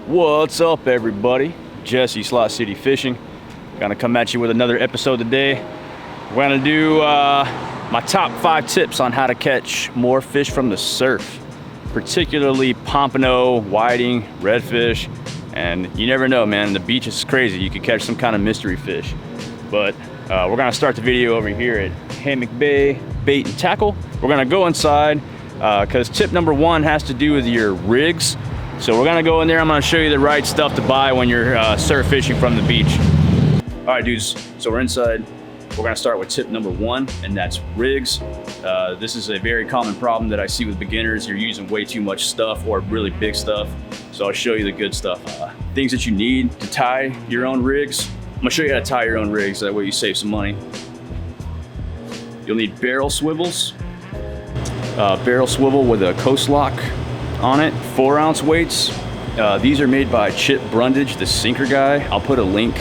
What's up, everybody? Jesse, Slot City Fishing. Gonna come at you with another episode today. We're gonna do my top 5 tips on how to catch more fish from the surf, particularly pompano, whiting, redfish, and you never know, man. The beach is crazy. You could catch some kind of mystery fish. But we're gonna start the video over here at Hammock Bay Bait and Tackle. We're gonna go inside because tip number 1 has to do with your rigs. So we're gonna go in there. I'm gonna show you the right stuff to buy when you're surf fishing from the beach. All right, dudes, so we're inside. We're gonna start with tip number 1, and that's rigs. This is a very common problem that I see with beginners. You're using way too much stuff or really big stuff. So I'll show you the good stuff. Things that you need to tie your own rigs. I'm gonna show you how to tie your own rigs, that way you save some money. You'll need barrel swivels. Barrel swivel with a coast lock on it, 4-ounce weights. These are made by Chip Brundage, the sinker guy. I'll put a link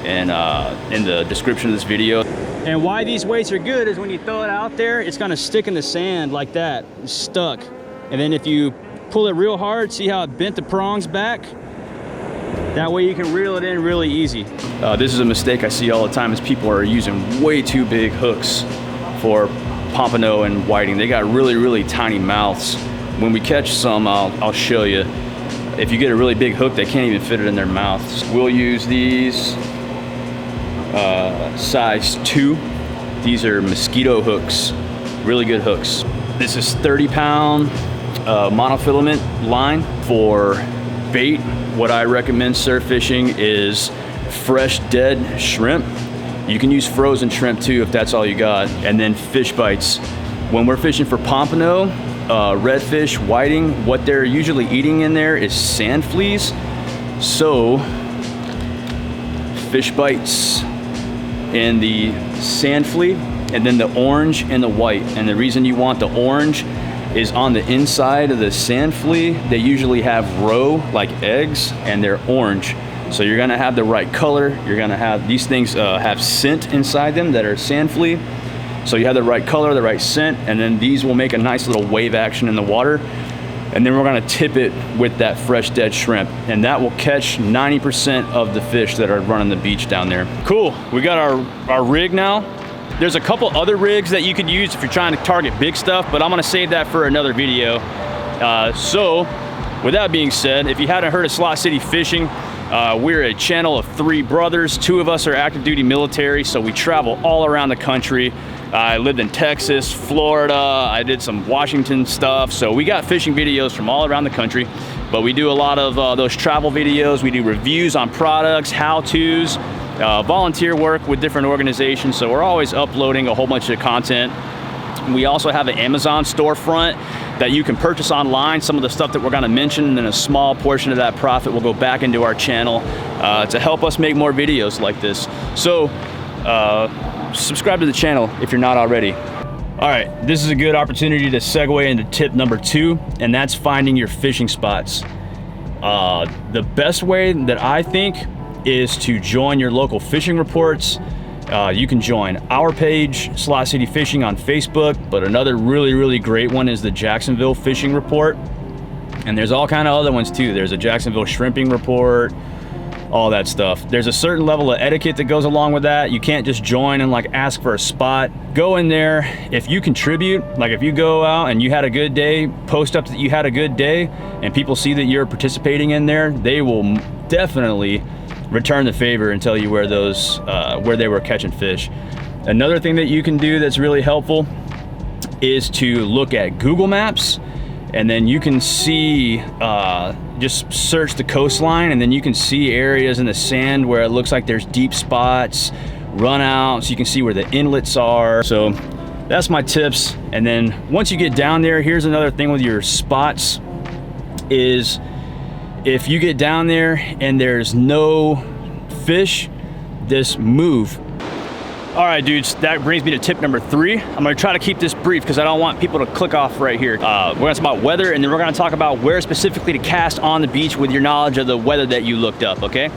in the description of this video. And why these weights are good is when you throw it out there, it's gonna stick in the sand like that, it's stuck. And then if you pull it real hard, see how it bent the prongs back? That way you can reel it in really easy. This is a mistake I see all the time, is people are using way too big hooks for pompano and whiting. They got really, really tiny mouths. When we catch some, I'll show you. If you get a really big hook, they can't even fit it in their mouths. We'll use these size 2. These are mosquito hooks, really good hooks. This is 30-pound monofilament line. For bait, what I recommend surf fishing is fresh dead shrimp. You can use frozen shrimp too if that's all you got. And then fish bites. When we're fishing for pompano, redfish, whiting, what they're usually eating in there is sand fleas. So fish bites and the sand flea, and then the orange and the white. And the reason you want the orange is on the inside of the sand flea, they usually have roe like eggs, and they're orange. So you're gonna have the right color. You're gonna have, these things have scent inside them that are sand flea. So you have the right color, the right scent, and then these will make a nice little wave action in the water. And then we're gonna tip it with that fresh dead shrimp, and that will catch 90% of the fish that are running the beach down there. Cool, we got our rig now. There's a couple other rigs that you could use if you're trying to target big stuff, but I'm gonna save that for another video. So with that being said, if you hadn't heard of Slot City Fishing, we're a channel of 3 brothers. 2 of us are active duty military, so we travel all around the country. I lived in Texas, Florida, I did some Washington stuff. So we got fishing videos from all around the country, but we do a lot of those travel videos. We do reviews on products, how-tos, volunteer work with different organizations. So we're always uploading a whole bunch of content. We also have an Amazon storefront that you can purchase online. Some of the stuff that we're gonna mention, and then a small portion of that profit will go back into our channel to help us make more videos like this. So subscribe to the channel if you're not already. All right, this is a good opportunity to segue into tip number 2, and that's finding your fishing spots. The best way that I think is to join your local fishing reports. You can join our page, Slot City Fishing, on Facebook, but another really, really great one is the Jacksonville Fishing Report. And there's all kind of other ones too. There's a Jacksonville Shrimping Report, all that stuff. There's a certain level of etiquette that goes along with that. You can't just join and like ask for a spot. Go in there. If you contribute, like if you go out and you had a good day, post up that you had a good day, and people see that you're participating in there, they will definitely return the favor and tell you where those where they were catching fish. Another thing that you can do that's really helpful is to look at Google Maps, and then you can see, just search the coastline, and then you can see areas in the sand where it looks like there's deep spots, run outs. You can see where the inlets are. So that's my tips. And then once you get down there, here's another thing with your spots is, if you get down there and there's no fish, just move. All right, dudes, that brings me to tip number 3. I'm gonna try to keep this brief because I don't want people to click off right here. We're gonna talk about weather, and then we're gonna talk about where specifically to cast on the beach with your knowledge of the weather that you looked up, okay?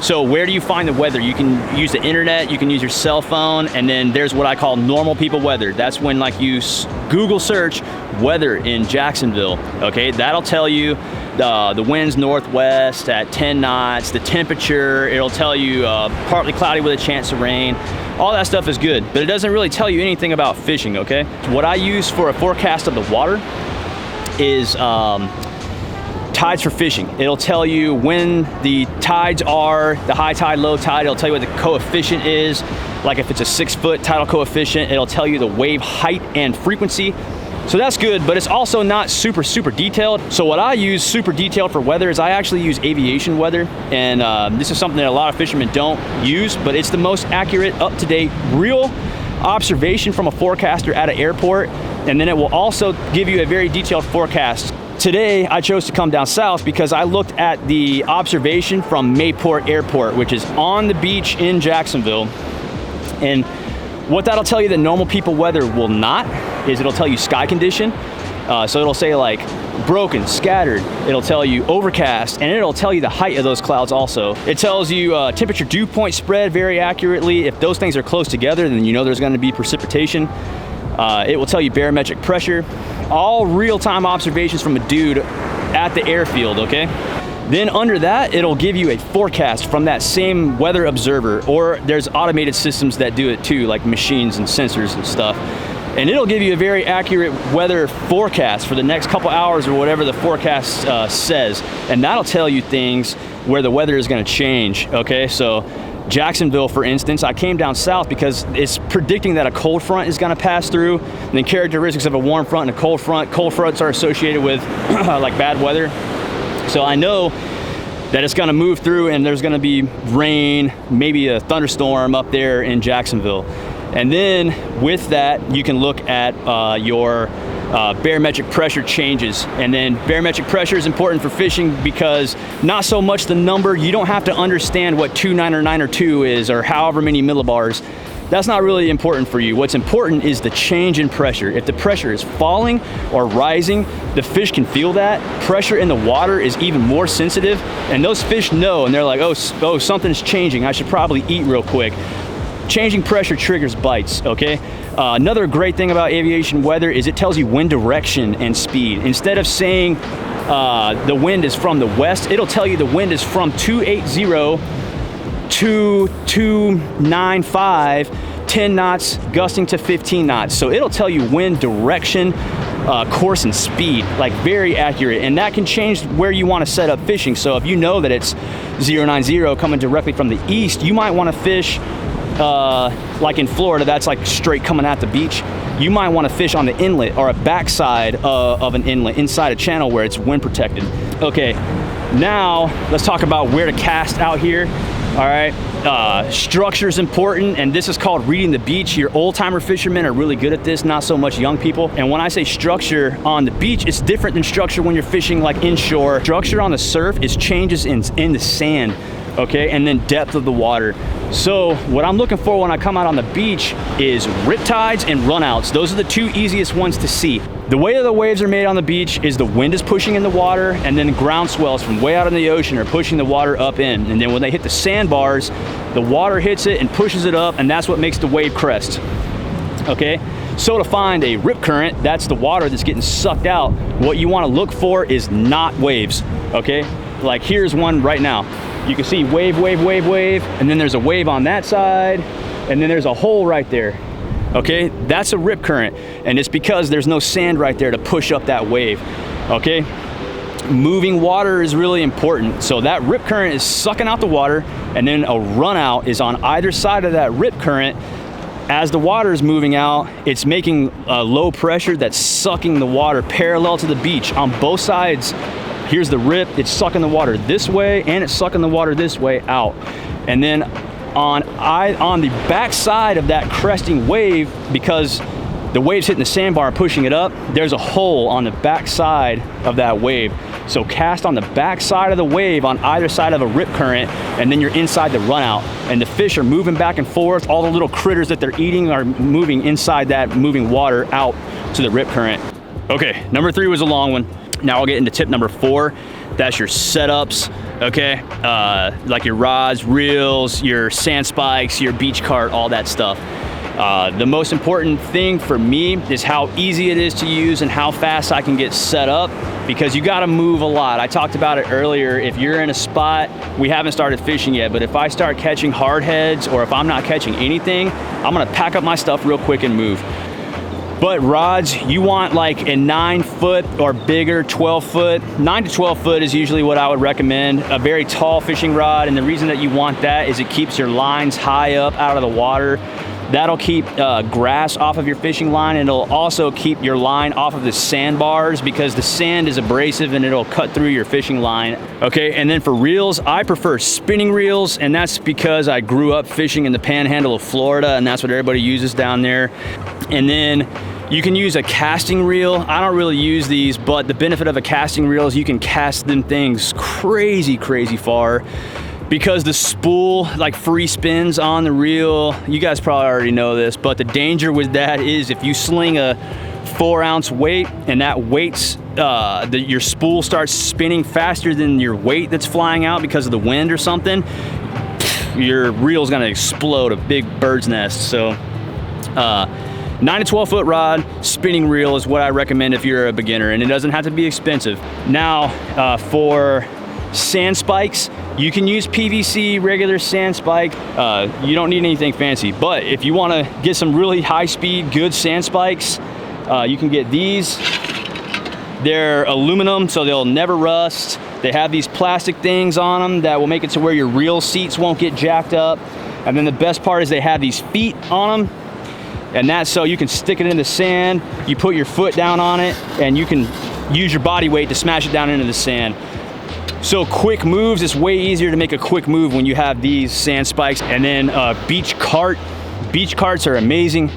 So where do you find the weather? You can use the internet, you can use your cell phone, and then there's what I call normal people weather. That's when like you Google search weather in Jacksonville, okay? That'll tell you the wind's northwest at 10 knots, the temperature, it'll tell you partly cloudy with a chance of rain. All that stuff is good, but it doesn't really tell you anything about fishing, okay? What I use for a forecast of the water is tides for fishing. It'll tell you when the tides are, the high tide, low tide. It'll tell you what the coefficient is. Like if it's a 6-foot tidal coefficient, it'll tell you the wave height and frequency. So that's good, but it's also not super detailed. So what I use super detailed for weather is I actually use aviation weather. And this is something that a lot of fishermen don't use, but it's the most accurate, up-to-date, real observation from a forecaster at an airport. And then it will also give you a very detailed forecast. Today, I chose to come down south because I looked at the observation from Mayport Airport, which is on the beach in Jacksonville. And what that'll tell you that normal people weather will not is it'll tell you sky condition. So it'll say like broken, scattered, it'll tell you overcast, and it'll tell you the height of those clouds also. It tells you temperature dew point spread very accurately. If those things are close together, then you know there's gonna be precipitation. It will tell you barometric pressure. All real-time observations from a dude at the airfield, okay? Then under that, it'll give you a forecast from that same weather observer, or there's automated systems that do it too, like machines and sensors and stuff. And it'll give you a very accurate weather forecast for the next couple hours or whatever the forecast says. And that'll tell you things where the weather is gonna change, okay? So Jacksonville, for instance, I came down south because it's predicting that a cold front is gonna pass through. And the characteristics of a warm front and a cold fronts are associated with like bad weather. So I know that it's gonna move through and there's gonna be rain, maybe a thunderstorm up there in Jacksonville. And then with that, you can look at your barometric pressure changes. And then barometric pressure is important for fishing because not so much the number, you don't have to understand what 2.9 or 9 or 2 is or however many millibars. That's not really important for you. What's important is the change in pressure. If the pressure is falling or rising, the fish can feel that. Pressure in the water is even more sensitive, and those fish know, and they're like, oh, something's changing. I should probably eat real quick. Changing pressure triggers bites, okay? Another great thing about aviation weather is it tells you wind direction and speed. Instead of saying the wind is from the west, it'll tell you the wind is from 280 to 295, 10 knots, gusting to 15 knots. So it'll tell you wind direction, course, and speed, like very accurate. And that can change where you want to set up fishing. So if you know that it's 090 coming directly from the east, you might want to fish like in Florida, that's like straight coming at the beach. You might want to fish on the inlet or a backside of an inlet inside a channel where it's wind protected. Okay, now let's talk about where to cast out here. All right, structure is important, and this is called reading the beach. Your old-timer fishermen are really good at this, not so much young people. And when I say structure on the beach, it's different than structure when you're fishing like inshore. Structure on the surf is changes in the sand, okay, and then depth of the water. So what I'm looking for when I come out on the beach is riptides and runouts. Those are the two easiest ones to see. The way the waves are made on the beach is the wind is pushing in the water, and then ground swells from way out in the ocean are pushing the water up in. And then when they hit the sandbars, the water hits it and pushes it up, and that's what makes the wave crest, okay? So to find a rip current, that's the water that's getting sucked out. What you want to look for is not waves, okay? Like here's one right now. You can see wave, wave, wave, wave, and then there's a wave on that side, and then there's a hole right there. Okay, that's a rip current, and it's because there's no sand right there to push up that wave. Okay, moving water is really important. So that rip current is sucking out the water, and then a run out is on either side of that rip current. As the water is moving out, it's making a low pressure that's sucking the water parallel to the beach on both sides. Here's the rip, it's sucking the water this way, and it's sucking the water this way out. And then on the back side of that cresting wave, because the wave's hitting the sandbar and pushing it up, there's a hole on the back side of that wave. So cast on the back side of the wave on either side of a rip current, and then you're inside the run out. And the fish are moving back and forth. All the little critters that they're eating are moving inside that moving water out to the rip current. Okay, number 3 was a long one. Now I'll get into tip number 4. That's your setups, okay? Like your rods, reels, your sand spikes, your beach cart, all that stuff. The most important thing for me is how easy it is to use and how fast I can get set up, because you gotta move a lot. I talked about it earlier. If you're in a spot, we haven't started fishing yet, but if I start catching hardheads or if I'm not catching anything, I'm gonna pack up my stuff real quick and move. But rods, you want like a 9-foot or bigger, 12-foot. 9 to 12 foot is usually what I would recommend. A very tall fishing rod, and the reason that you want that is it keeps your lines high up out of the water. That'll keep grass off of your fishing line, and it'll also keep your line off of the sandbars, because the sand is abrasive and it'll cut through your fishing line. Okay, and then for reels, I prefer spinning reels, and that's because I grew up fishing in the panhandle of Florida, and that's what everybody uses down there. And then you can use a casting reel. I don't really use these, but the benefit of a casting reel is you can cast them things crazy, crazy far, because the spool like free spins on the reel. You guys probably already know this, but the danger with that is if you sling a 4-ounce weight and that weight's, your spool starts spinning faster than your weight that's flying out because of the wind or something, your reel's gonna explode, a big bird's nest. So 9 to 12 foot rod, spinning reel is what I recommend if you're a beginner, and it doesn't have to be expensive. Now for sand spikes, you can use PVC regular sand spike. You don't need anything fancy, but if you want to get some really high speed good sand spikes, you can get these. They're aluminum, so they'll never rust. They have these plastic things on them that will make it to where your reel seats won't get jacked up. And then the best part is they have these feet on them, and that's so you can stick it in the sand, you put your foot down on it, and you can use your body weight to smash it down into the sand. So quick moves, it's way easier to make a quick move when you have these sand spikes. And then beach cart. Beach carts are amazing.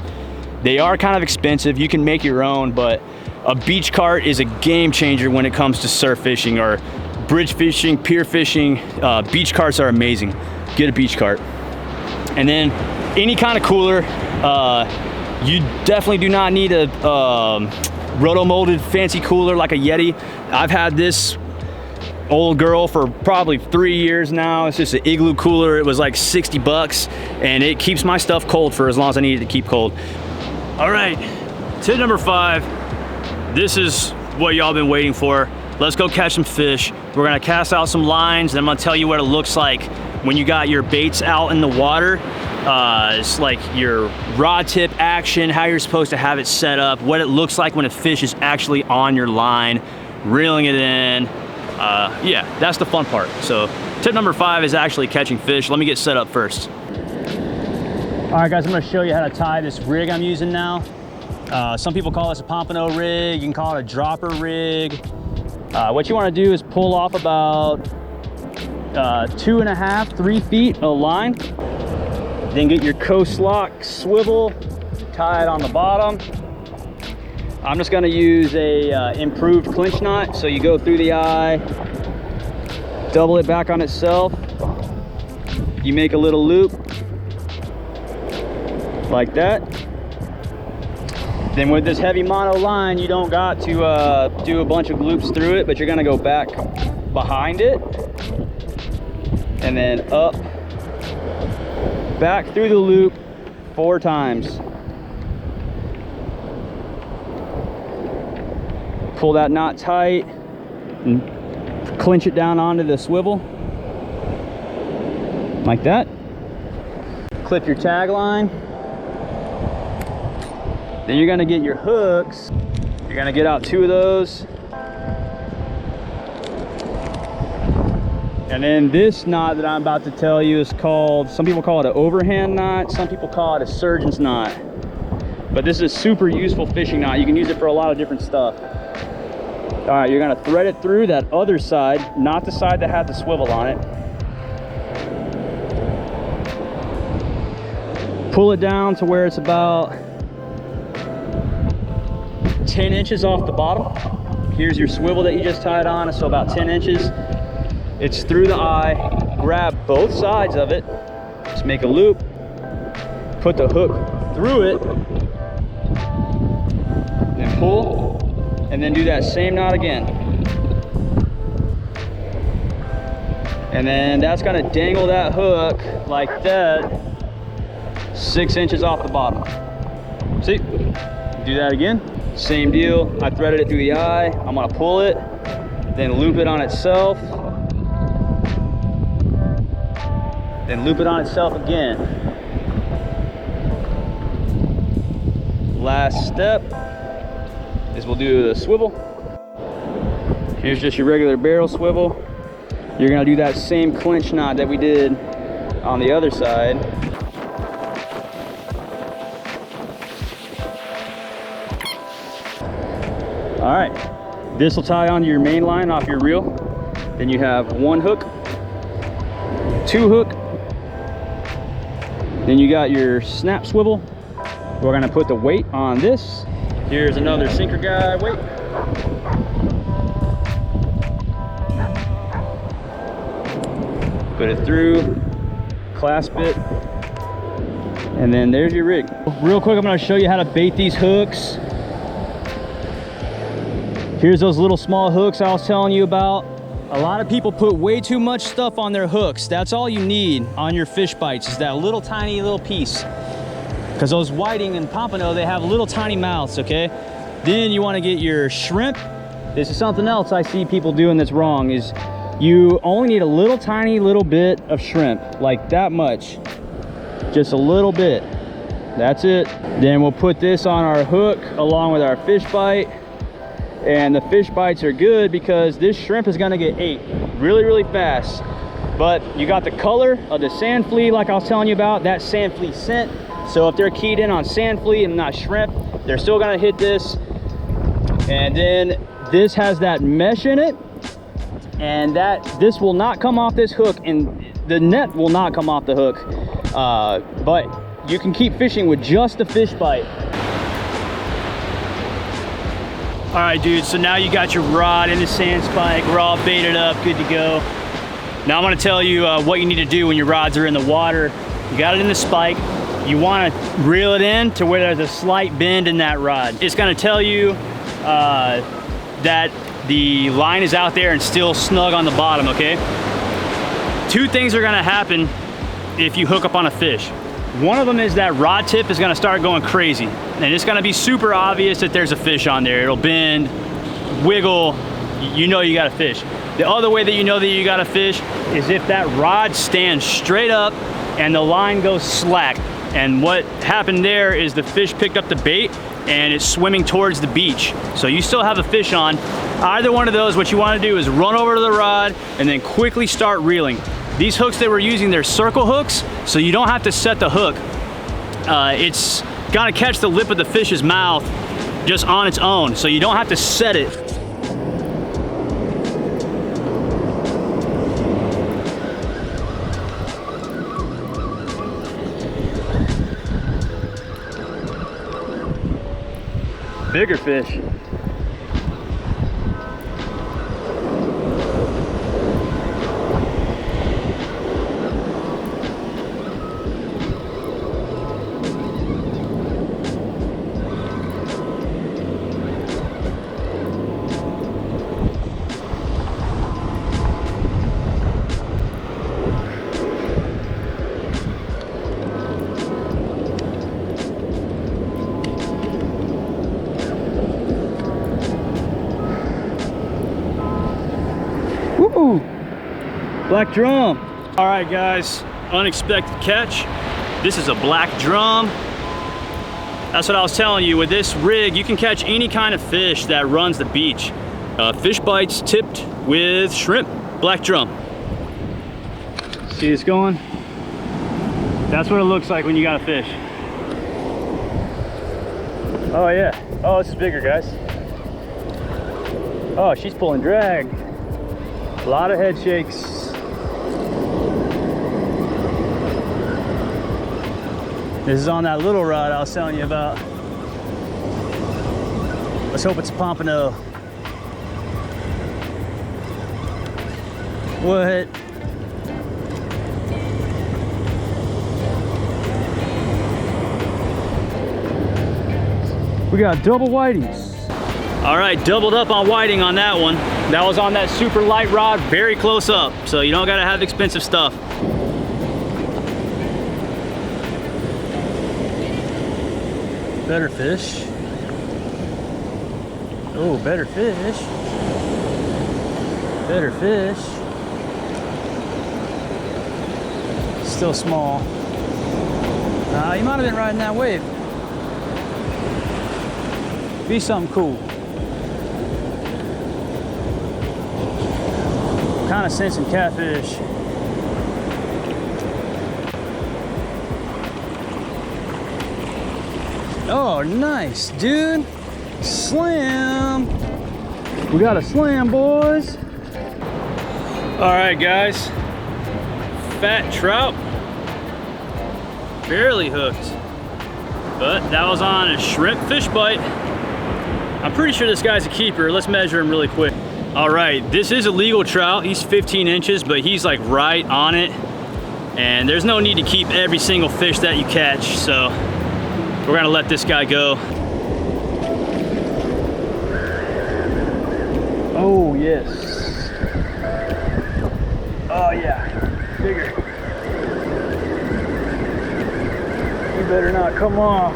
They are kind of expensive. You can make your own, but a beach cart is a game changer when it comes to surf fishing or bridge fishing, pier fishing. Beach carts are amazing. Get a beach cart. And then any kind of cooler. You definitely do not need a roto-molded fancy cooler like a Yeti. I've had this old girl for probably 3 years now. It's just an Igloo cooler. It was like 60 bucks, and it keeps my stuff cold for as long as I need it to keep cold. All right, tip number 5. This is what y'all been waiting for. Let's go catch some fish. We're gonna cast out some lines, and I'm gonna tell you what it looks like when you got your baits out in the water. It's like your rod tip action, how you're supposed to have it set up, what it looks like when a fish is actually on your line, reeling it in. Yeah, that's the fun part. So tip number 5 is actually catching fish. Let me get set up first. All right, guys, I'm gonna show you how to tie this rig I'm using now. Some people call this a pompano rig. You can call it a dropper rig. What you wanna do is pull off about 2.5, 3 feet of line. Then get your coast lock swivel, tie it on the bottom. I'm just gonna use a improved clinch knot. So you go through the eye, double it back on itself. You make a little loop like that. Then with this heavy mono line, you don't got to do a bunch of loops through it, but you're gonna go back behind it and then up, back through the loop 4 times. Pull that knot tight and clinch it down onto the swivel like that. Clip your tag line. Then you're gonna get your hooks. You're gonna get out 2 of those. And then this knot that I'm about to tell you is called, some people call it an overhand knot, some people call it a surgeon's knot. But this is a super useful fishing knot. You can use it for a lot of different stuff. All right, you're gonna thread it through that other side, not the side that has the swivel on it. Pull it down to where it's about 10 inches off the bottom. Here's your swivel that you just tied on, so about 10 inches. It's through the eye. Grab both sides of it, just make a loop, put the hook through it, and pull, and then do that same knot again. And then that's gonna dangle that hook like that 6 inches off the bottom. See, do that again. Same deal, I threaded it through the eye. I'm gonna pull it, then loop it on itself. Then loop it on itself again. Last step is we'll do the swivel. Here's just your regular barrel swivel. You're gonna do that same clinch knot that we did on the other side. All right, this will tie onto your main line off your reel. Then you have 1 hook, 2 hook. Then you got your snap swivel. We're gonna put the weight on this. Here's another sinker guy weight. Put it through, clasp it, and then there's your rig. Real quick, I'm gonna show you how to bait these hooks. Here's those little small hooks I was telling you about. A lot of people put way too much stuff on their hooks. That's all you need on your fish bites, is that little tiny little piece. Because those whiting and pompano, they have little tiny mouths, okay? Then you wanna get your shrimp. This is something else I see people doing that's wrong, is you only need a little tiny little bit of shrimp, like that much. Just a little bit, that's it. Then we'll put this on our hook along with our fish bite. And the fish bites are good because this shrimp is gonna get ate really, really fast. But you got the color of the sand flea, like I was telling you about, that sand flea scent. So if they're keyed in on sand flea and not shrimp, they're still gonna hit this. And then this has that mesh in it, and this will not come off this hook, and the net will not come off the hook. But you can keep fishing with just the fish bite. All right, dude, so now you got your rod and the sand spike. We're all baited up, good to go. Now I'm gonna tell you what you need to do when your rods are in the water. You got it in the spike. You wanna reel it in to where there's a slight bend in that rod. It's gonna tell you that the line is out there and still snug on the bottom, okay? 2 things are gonna happen if you hook up on a fish. One of them is that rod tip is gonna start going crazy, and it's gonna be super obvious that there's a fish on there. It'll bend, wiggle, you know you got a fish. The other way that you know that you got a fish is if that rod stands straight up and the line goes slack. And what happened there is the fish picked up the bait and it's swimming towards the beach. So you still have a fish on. Either one of those, what you wanna do is run over to the rod and then quickly start reeling. These hooks that we're using, they're circle hooks, so you don't have to set the hook. It's gonna catch the lip of the fish's mouth just on its own, so you don't have to set it. Bigger fish. Woo! Black drum. All right, guys, unexpected catch. This is a black drum. That's what I was telling you. With this rig, you can catch any kind of fish that runs the beach. Fish bites tipped with shrimp. Black drum. See this going? That's what it looks like when you got a fish. Oh yeah. Oh, this is bigger, guys. Oh, she's pulling drag. A lot of head shakes. This is on that little rod I was telling you about. Let's hope it's a pompano. What? We got double whitings. All right, doubled up on whiting on that one. That was on that super light rod, very close up, so you don't gotta have expensive stuff. better fish. Oh, better fish. Better fish. Still small. He might have been riding that wave. Be something cool. Kind of sensing catfish. Oh, nice, dude. Slam. We got a slam, boys. All right, guys. Fat trout. Barely hooked. But that was on a shrimp fish bite. I'm pretty sure this guy's a keeper. Let's measure him really quick. All right, this is a legal trout. He's 15 inches, but he's like right on it. And there's no need to keep every single fish that you catch. So we're gonna let this guy go. Oh, yes. Oh, yeah. Bigger. You better not come off.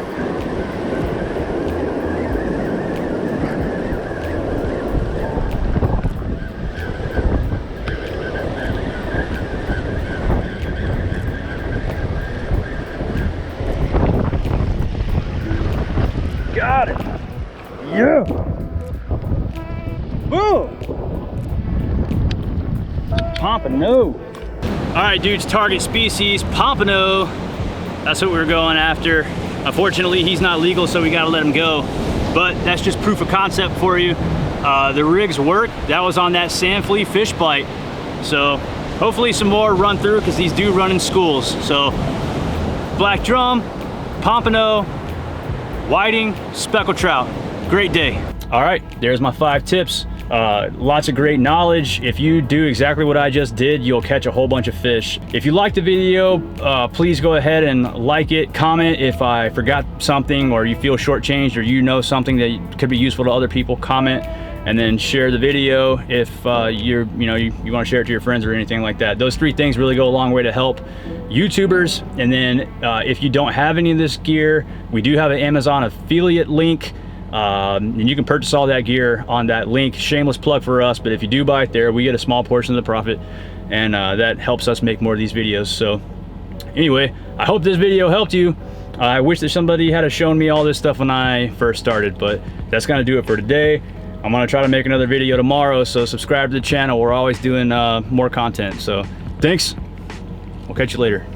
Got it. Yeah. Boom. Pompano. All right, dudes, target species, pompano. That's what we were going after. Unfortunately, he's not legal, so we gotta let him go. But that's just proof of concept for you. The rigs work. That was on that sand flea fish bite. So hopefully some more run through, because these do run in schools. So black drum, pompano, whiting, speckled trout. Great day. All right, there's my 5 tips. Lots of great knowledge. If you do exactly what I just did, you'll catch a whole bunch of fish. If you liked the video, please go ahead and like it, comment if I forgot something or you feel shortchanged or you know something that could be useful to other people, comment, and then share the video if you want to share it to your friends or anything like that. Those 3 things really go a long way to help YouTubers. And then if you don't have any of this gear, we do have an Amazon affiliate link. And you can purchase all that gear on that link. Shameless plug for us, but if you do buy it there, we get a small portion of the profit, and that helps us make more of these videos. So anyway, I hope this video helped you. I wish that somebody had shown me all this stuff when I first started, but that's gonna do it for today. I'm gonna try to make another video tomorrow, so subscribe to the channel. We're always doing more content. So thanks, we'll catch you later.